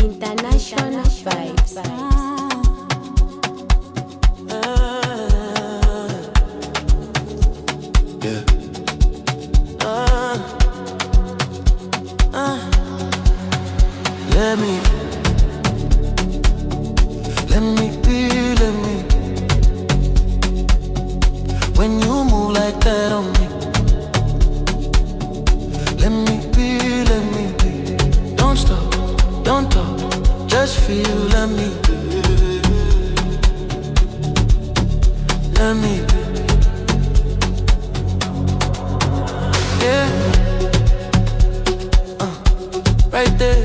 International vibes. Yeah. Let me be. When you move like that on me, let me be. Don't stop, don't talk, just feel, let me be. Yeah, right there.